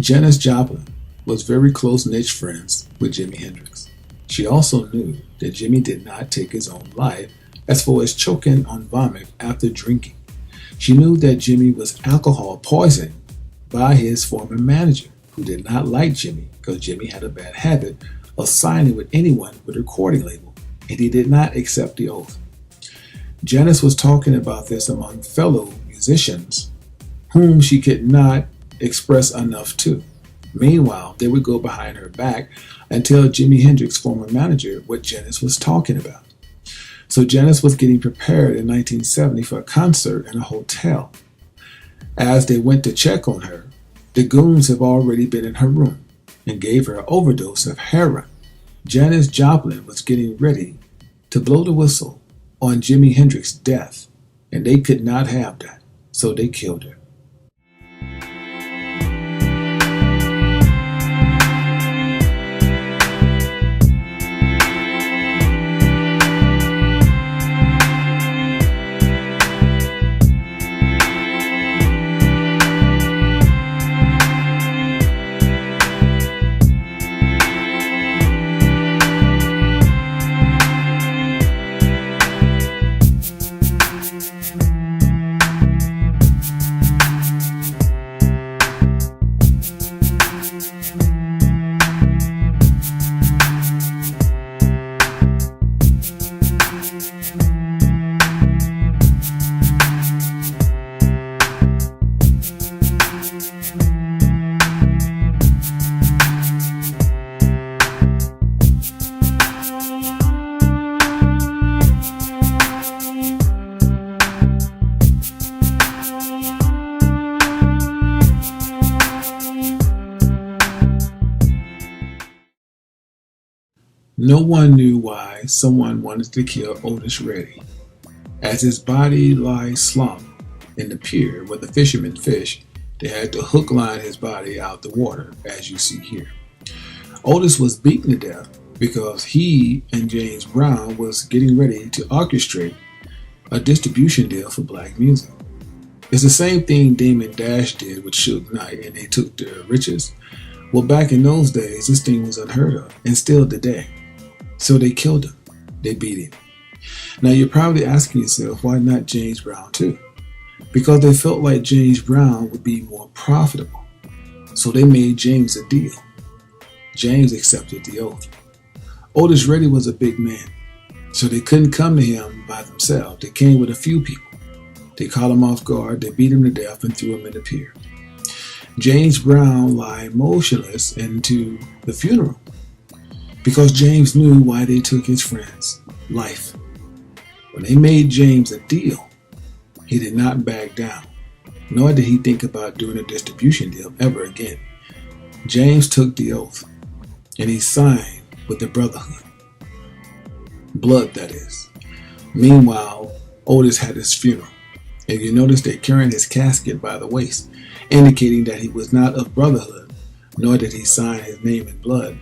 Janis Joplin was very close-knit friends with Jimi Hendrix. She also knew that Jimi did not take his own life as far as choking on vomit after drinking. She knew that Jimi was alcohol poisoned by his former manager, who did not like Jimi because Jimi had a bad habit of signing with anyone with a recording label, and he did not accept the oath. Janis was talking about this among fellow musicians, whom she could not express enough to. Meanwhile, they would go behind her back and tell Jimi Hendrix's former manager what Janis was talking about. So Janis was getting prepared in 1970 for a concert in a hotel. As they went to check on her, the goons have already been in her room and gave her an overdose of heroin. Janis Joplin was getting ready to blow the whistle on Jimi Hendrix's death, and they could not have that, so they killed her. No one knew why someone wanted to kill Otis Redding. As his body lies slumped in the pier where the fishermen fish, they had to hook line his body out the water, as you see here. Otis was beaten to death because he and James Brown was getting ready to orchestrate a distribution deal for black music. It's the same thing Damon Dash did with Suge Knight, and they took their riches. Well, back in those days, this thing was unheard of, and still today. So they killed him. They beat him. Now you're probably asking yourself, why not James Brown too? Because they felt like James Brown would be more profitable. So they made James a deal. James accepted the oath. Otis Redding was a big man, so they couldn't come to him by themselves. They came with a few people. They caught him off guard, they beat him to death and threw him in the pier. James Brown lay motionless into the funeral because James knew why they took his friend's life. When they made James a deal, he did not back down, nor did he think about doing a distribution deal ever again. James took the oath, and he signed with the Brotherhood. Blood, that is. Meanwhile, Otis had his funeral, and you notice they're carrying his casket by the waist, indicating that he was not of Brotherhood, nor did he sign his name in blood,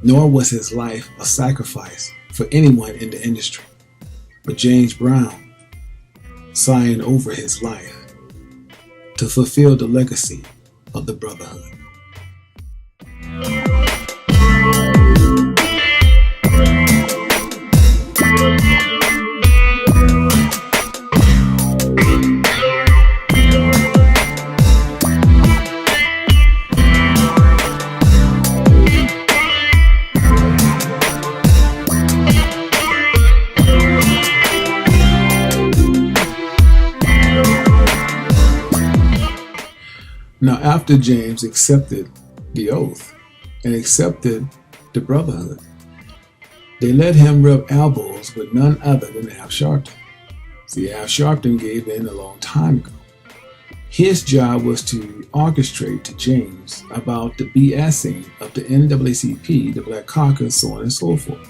nor was his life a sacrifice for anyone in the industry. But James Brown signed over his life to fulfill the legacy of the Brotherhood. Now, after James accepted the oath and accepted the Brotherhood, they let him rub elbows with none other than Al Sharpton. See, Al Sharpton gave in a long time ago. His job was to orchestrate to James about the BSing of the NAACP, the Black Caucus, so on and so forth.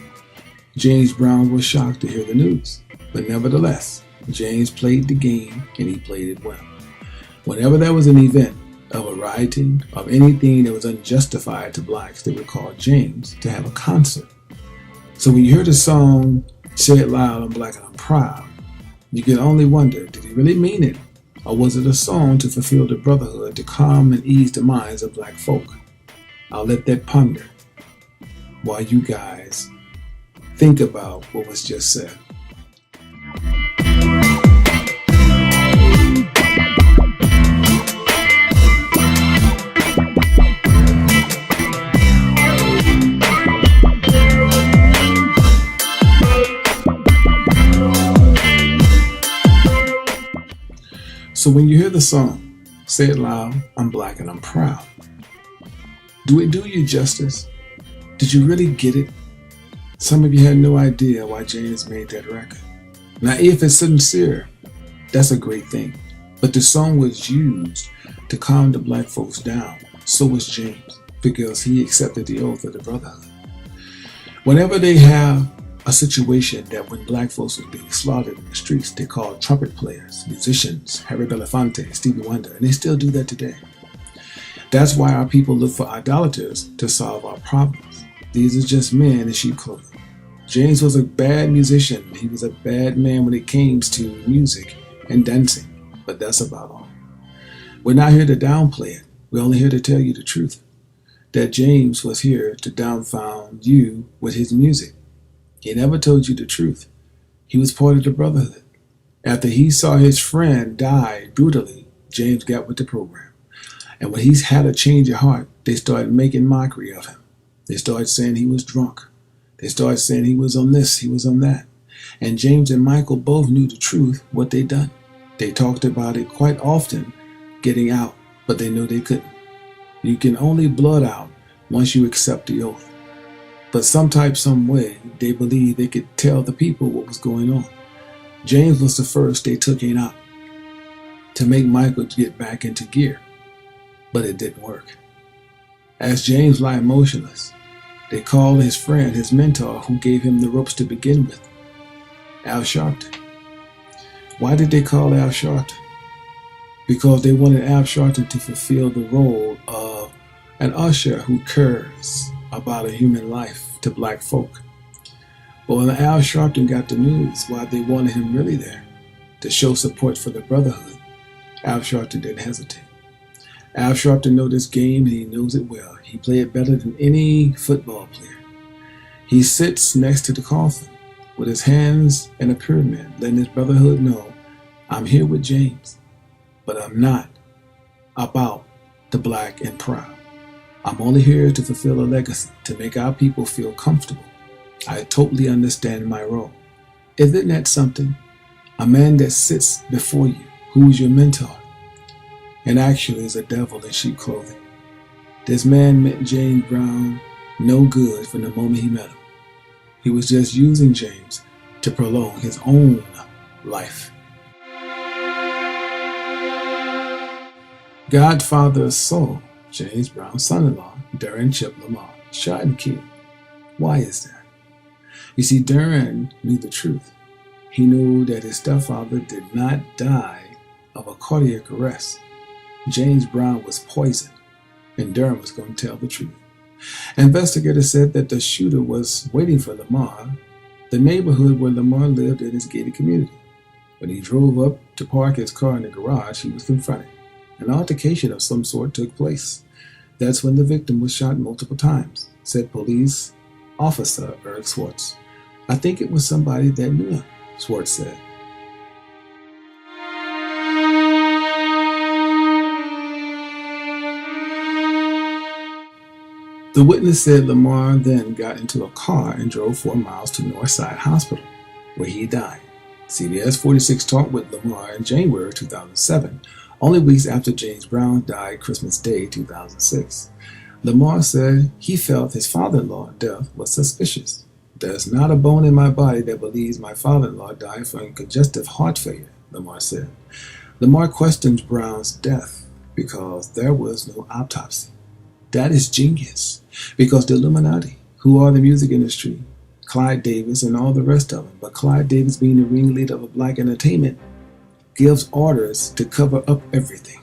James Brown was shocked to hear the news, but nevertheless, James played the game and he played it well. Whenever there was an event of a rioting, of anything that was unjustified to blacks, they would call James to have a concert. So when you hear the song, "Say It Loud, I'm Black and I'm Proud," you can only wonder, did he really mean it? Or was it a song to fulfill the brotherhood, to calm and ease the minds of black folk? I'll let that ponder while you guys think about what was just said. So when you hear the song, say it loud, I'm black and I'm proud. Do it do you justice? Did you really get it? Some of you had no idea why Janis made that record. Now if it's sincere, that's a great thing. But the song was used to calm the black folks down. So was James, because he accepted the oath of the brotherhood. Whenever they have a situation that when black folks were being slaughtered in the streets, they called trumpet players, musicians, Harry Belafonte, Stevie Wonder, and they still do that today. That's why our people look for idolaters to solve our problems. These are just men in sheep clothing. James was a bad musician. He was a bad man when it came to music and dancing, but that's about all. We're not here to downplay it. We're only here to tell you the truth, that James was here to dumbfound you with his music. He never told you the truth. He was part of the brotherhood. After he saw his friend die brutally, James got with the program. And when he's had a change of heart, they started making mockery of him. They started saying he was drunk. They started saying he was on this, he was on that. And James and Michael both knew the truth, what they'd done. They talked about it quite often, getting out, but they knew they couldn't. You can only blood out once you accept the oath. But some type, some way, they believed they could tell the people what was going on. James was the first they took in out to make Michael get back into gear. But it didn't work. As James lay motionless, they called his friend, his mentor, who gave him the ropes to begin with, Al Sharpton. Why did they call Al Sharpton? Because they wanted Al Sharpton to fulfill the role of an usher who cares about a human life to black folk. But when Al Sharpton got the news why they wanted him really there, to show support for the brotherhood, Al Sharpton didn't hesitate. Al Sharpton knows this game and he knows it well. He played it better than any football player. He sits next to the coffin with his hands in a pyramid, letting his brotherhood know, I'm here with James, but I'm not about the black and proud. I'm only here to fulfill a legacy, to make our people feel comfortable. I totally understand my role. Isn't that something? A man that sits before you, who is your mentor, and actually is a devil in sheep clothing. This man meant James Brown no good from the moment he met him. He was just using James to prolong his own life. Godfather's soul, James Brown's son-in-law, Darren Chip Lamar, shot and killed. Why is that? You see, Darren knew the truth. He knew that his stepfather did not die of a cardiac arrest. James Brown was poisoned, and Darren was going to tell the truth. Investigators said that the shooter was waiting for Lamar, the neighborhood where Lamar lived in his gated community. When he drove up to park his car in the garage, he was confronted. An altercation of some sort took place. That's when the victim was shot multiple times, said police officer Eric Swartz. I think it was somebody that knew him, Swartz said. The witness said Lamar then got into a car and drove 4 miles to Northside Hospital, where he died. CBS 46 talked with Lamar in January 2007, only weeks after James Brown died Christmas Day 2006. Lamar said he felt his father-in-law's death was suspicious. There's not a bone in my body that believes my father-in-law died from congestive heart failure, Lamar said. Lamar questions Brown's death because there was no autopsy. That is genius, because the Illuminati, who are the music industry, Clive Davis and all the rest of them, but Clive Davis being the ringleader of black entertainment, gives orders to cover up everything.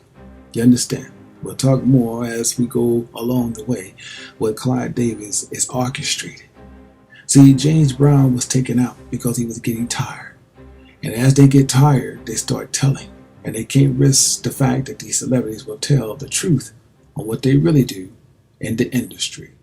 You understand? We'll talk more as we go along the way what Clive Davis is orchestrated. See, James Brown was taken out because he was getting tired. And as they get tired, they start telling. and they can't risk the fact that these celebrities will tell the truth on what they really do in the industry.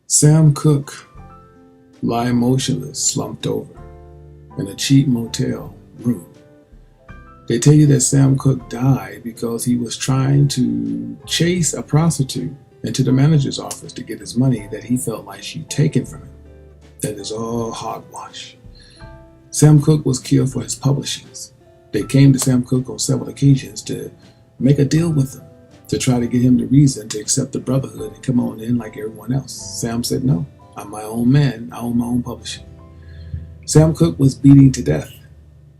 Sam Cooke lie motionless, slumped over, in a cheap motel room. They tell you that Sam Cooke died because he was trying to chase a prostitute into the manager's office to get his money that he felt like she'd taken from him. That is all hogwash. Sam Cooke was killed for his publishings. They came to Sam Cooke on several occasions to make a deal with him, to try to get him the reason to accept the brotherhood and come on in like everyone else. Sam said, no, I'm my own man. I own my own publishing. Sam Cooke was beaten to death.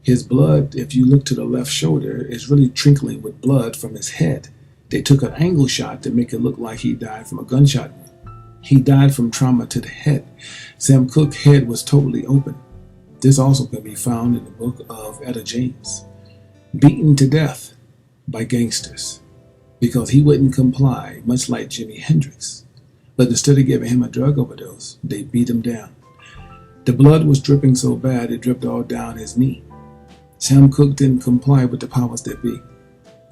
His blood, if you look to the left shoulder, is really trickling with blood from his head. They took an angle shot to make it look like he died from a gunshot wound. He died from trauma to the head. Sam Cooke's head was totally open. This also can be found in the book of Etta James. Beaten to death by gangsters, because he wouldn't comply, much like Jimi Hendrix. But instead of giving him a drug overdose, they beat him down. The blood was dripping so bad it dripped all down his knee. Sam Cooke didn't comply with the powers that be.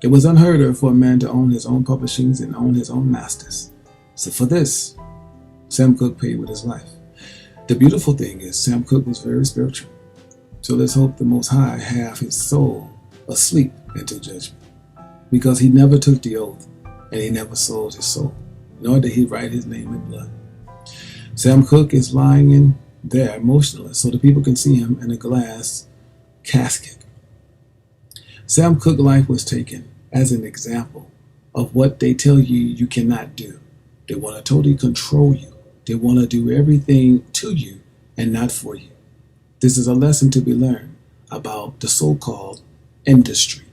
It was unheard of for a man to own his own publishings and own his own masters. So for this, Sam Cooke paid with his life. The beautiful thing is Sam Cooke was very spiritual. So let's hope the Most High have his soul asleep until judgment, because he never took the oath and he never sold his soul, nor did he write his name in blood. Sam Cooke is lying in there motionless so the people can see him in a glass casket. Sam Cooke's life was taken as an example of what they tell you you cannot do. They want to totally control you. They want to do everything to you and not for you. This is a lesson to be learned about the so-called industry.